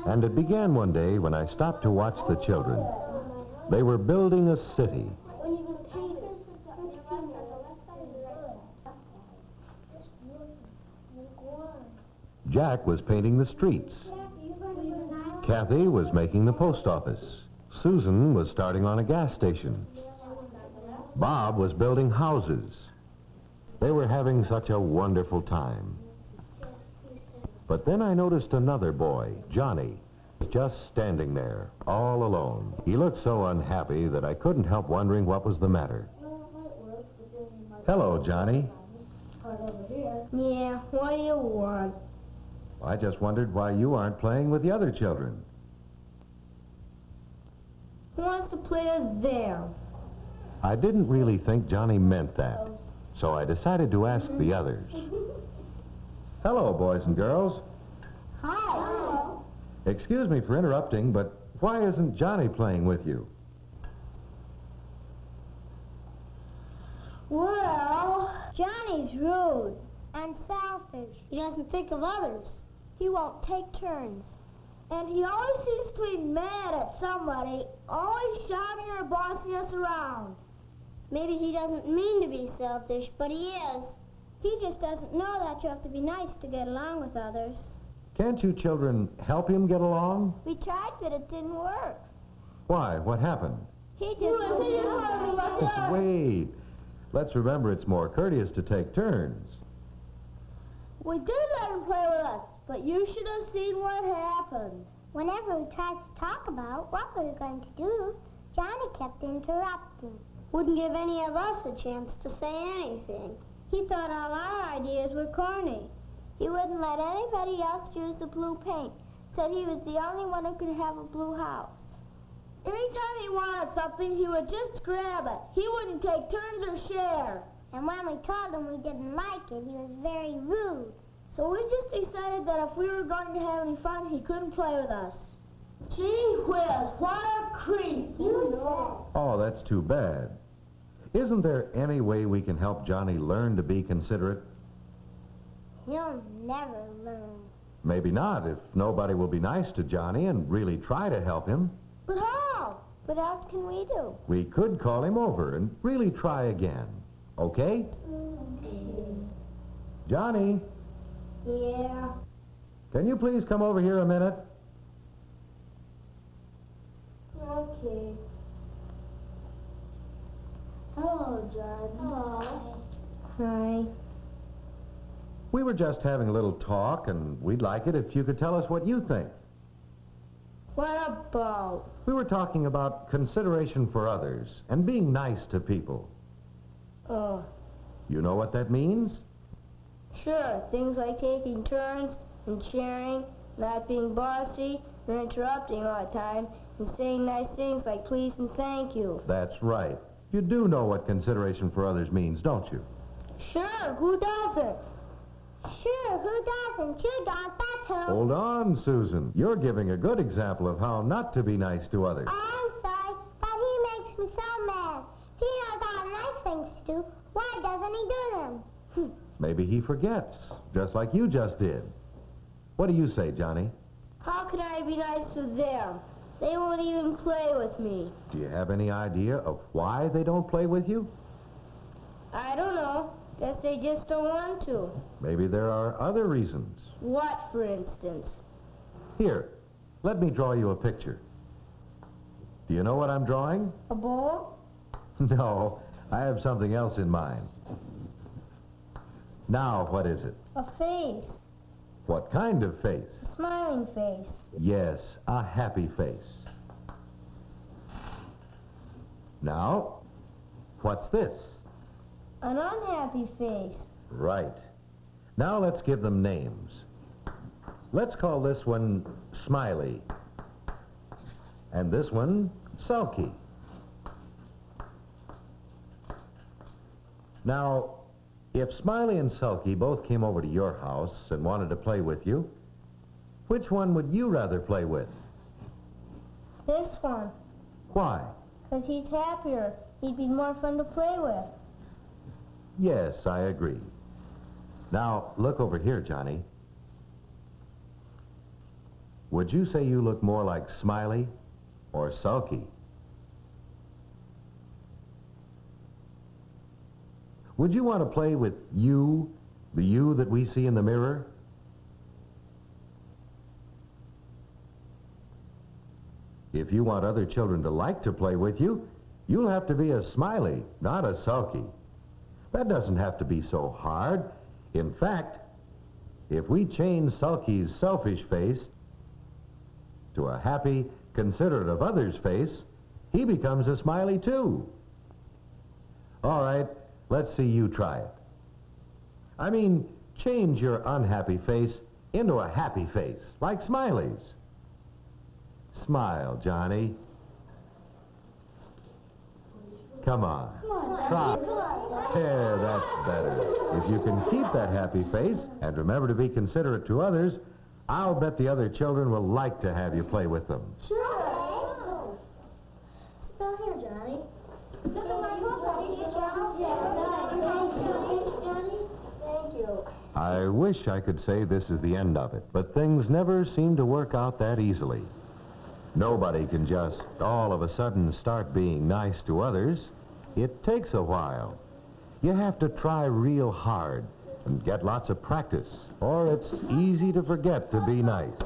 And it began one day when I stopped to watch the children. They were building a city. Jack was painting the streets. Kathy was making the post office. Susan was starting on a gas station. Bob was building houses. They were having such a wonderful time. But then I noticed another boy, Johnny, just standing there, all alone. He looked so unhappy that I couldn't help wondering what was the matter. Hello, Johnny. Yeah, what do you want? I just wondered why you aren't playing with the other children. Who wants to play with them? I didn't really think Johnny meant that, so I decided to ask the others. Hello, boys and girls. Hi. Excuse me for interrupting, but why isn't Johnny playing with you? Well, Johnny's rude and selfish. He doesn't think of others. He won't take turns. And he always seems to be mad at somebody, always shouting or bossing us around. Maybe he doesn't mean to be selfish, but he is. He just doesn't know that you have to be nice to get along with others. Can't you children help him get along? We tried, but it didn't work. Why? What happened? He just... Wait. Let's remember it's more courteous to take turns. We did let him play with us, but you should have seen what happened. Whenever we tried to talk about what we were going to do, Johnny kept interrupting. Wouldn't give any of us a chance to say anything. He thought all our ideas were corny. He wouldn't let anybody else use the blue paint. Said he was the only one who could have a blue house. Anytime he wanted something, he would just grab it. He wouldn't take turns or share. And when we told him we didn't like it, he was very rude. So we just decided that if we were going to have any fun, he couldn't play with us. Gee whiz, what a creep! Oh, that's too bad. Isn't there any way we can help Johnny learn to be considerate? He'll never learn. Maybe not, if nobody will be nice to Johnny and really try to help him. But how? What else can we do? We could call him over and really try again. Okay? Johnny, Yeah. can you please come over here a minute? Okay. Hello, John. Hello. Hi. We were just having a little talk, and we'd like it if you could tell us what you think. What about? We were talking about consideration for others and being nice to people. Oh, You know what that means? sure. Things like taking turns and sharing, not being bossy, and interrupting all the time, and saying nice things like please and thank you. That's right. You do know what consideration for others means, don't you? Sure, who doesn't? Sure, who doesn't? You don't, that's who. Hold on, Susan. You're giving a good example of how not to be nice to others. I'm sorry, but he makes me so mad. He knows all the nice things to do. Why doesn't he do them? Maybe he forgets, just like you just did. What do you say, Johnny? How can I be nice to them? They won't even play with me. Do you have any idea of why they don't play with you? I don't know. Guess they just don't want to. Maybe there are other reasons. What, for instance? Here, let me draw you a picture. Do you know what I'm drawing? A bowl? No, I have something else in mind. Now, what is it? A face. What kind of face? A smiling face. Yes, a happy face. Now, what's this? An unhappy face. Right. Now let's give them names. Let's call this one Smiley. And this one Sulky. Now, if Smiley and Sulky both came over to your house and wanted to play with you, which one would you rather play with? This one. Why? Because he's happier. He'd be more fun to play with. Yes, I agree. Now, look over here, Johnny. would you say you look more like Smiley or Sulky? Would you want to play with you, the you that we see in the mirror? If you want other children to like to play with you, you'll have to be a Smiley, not a Sulky. That doesn't have to be so hard. In fact, if we change Sulky's selfish face to a happy, considerate of others face, he becomes a Smiley too. All right, let's see you try it. I mean, change your unhappy face into a happy face, like Smiley's. Smile, Johnny. Come on. Try. There, that's better. If you can keep that happy face and remember to be considerate to others, I'll bet the other children will like to have you play with them. Sure. Sit down here, Johnny. Thank you. I wish I could say this is the end of it, but things never seem to work out that easily. Nobody can just all of a sudden start being nice to others. It takes a while. You have to try real hard and get lots of practice, or it's easy to forget to be nice.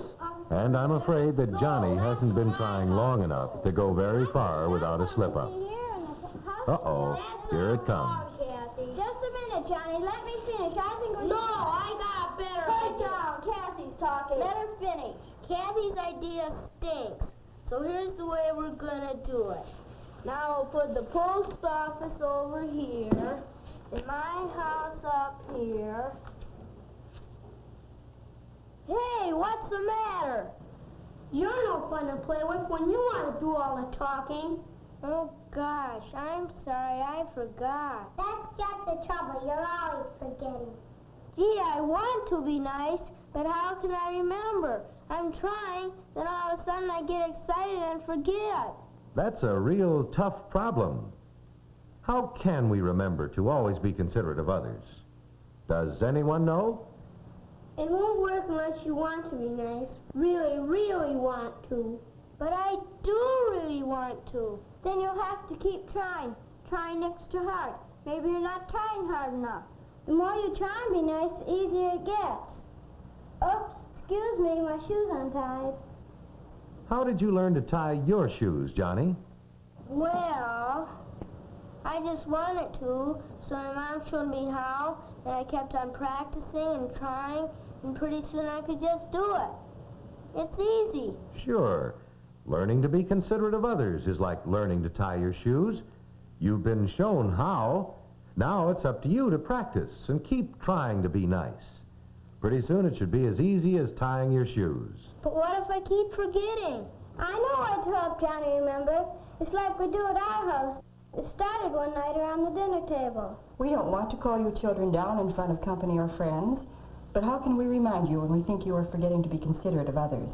And I'm afraid that Johnny hasn't been trying long enough to go very far without a slip-up. Uh-oh, here it comes. Just a minute, Johnny. Let me finish. I think we... No, I got a better idea. Down. Kathy's talking. Let her finish. Kathy's idea stinks. So here's the way we're gonna do it. Now we'll put the post office over here, and my house up here. Hey, what's the matter? You're no fun to play with when you want to do all the talking. Oh, gosh, I'm sorry, I forgot. That's just the trouble, you're always forgetting. Gee, I want to be nice, but how can I remember? I'm trying, then all of a sudden I get excited and forget. That's a real tough problem. How can we remember to always be considerate of others? Does anyone know? It won't work unless you want to be nice. Really, really want to. But I do really want to. Then you'll have to keep trying. Trying extra hard. Maybe you're not trying hard enough. The more you try and be nice, the easier it gets. Oops, excuse me, my shoe's untied. How did you learn to tie your shoes, Johnny? Well, I just wanted to, so my mom showed me how, and I kept on practicing and trying, and pretty soon I could just do it. It's easy. Sure. Learning to be considerate of others is like learning to tie your shoes. You've been shown how. Now it's up to you to practice and keep trying to be nice. Pretty soon it should be as easy as tying your shoes. But what if I keep forgetting? I know what to help Johnny remember. It's like we do at our house. It started one night around the dinner table. We don't want to call you children down in front of company or friends, but how can we remind you when we think you are forgetting to be considerate of others?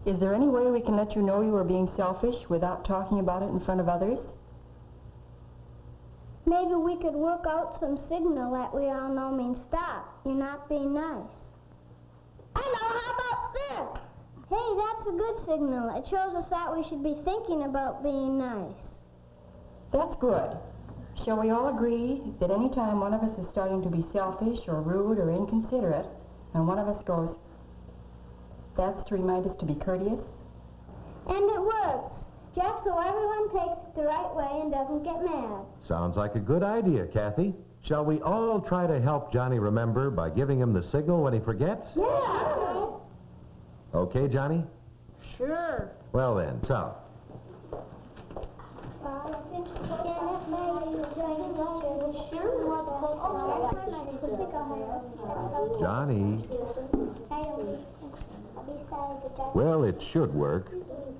Is there any way we can let you know you are being selfish without talking about it in front of others? Maybe we could work out some signal that we all know means stop. You're not being nice. I know, how about this? Hey, that's a good signal. It shows us that we should be thinking about being nice. That's good. Shall we all agree that any time one of us is starting to be selfish or rude or inconsiderate, and one of us goes, that's to remind us to be courteous? And it works. Just so everyone takes it the right way and doesn't get mad. Sounds like a good idea, Kathy. Shall we all try to help Johnny remember by giving him the signal when he forgets? Yeah. Okay, Johnny? Sure. Well then, so. Johnny. Well, it should work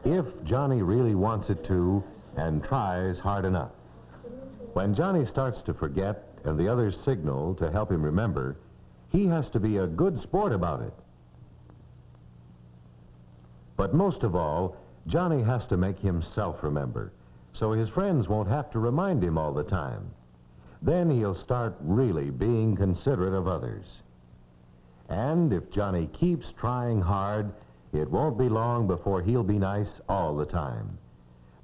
if Johnny really wants it to and tries hard enough. When Johnny starts to forget and the others signal to help him remember, he has to be a good sport about it. But most of all, Johnny has to make himself remember, so his friends won't have to remind him all the time. Then he'll start really being considerate of others. And if Johnny keeps trying hard it won't be long before he'll be nice all the time.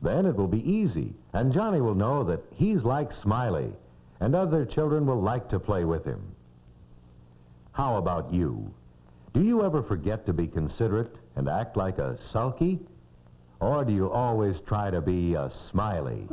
Then it will be easy, and Johnny will know that he's like Smiley, and other children will like to play with him. How about you? Do you ever forget to be considerate and act like a sulky? Or do you always try to be a Smiley?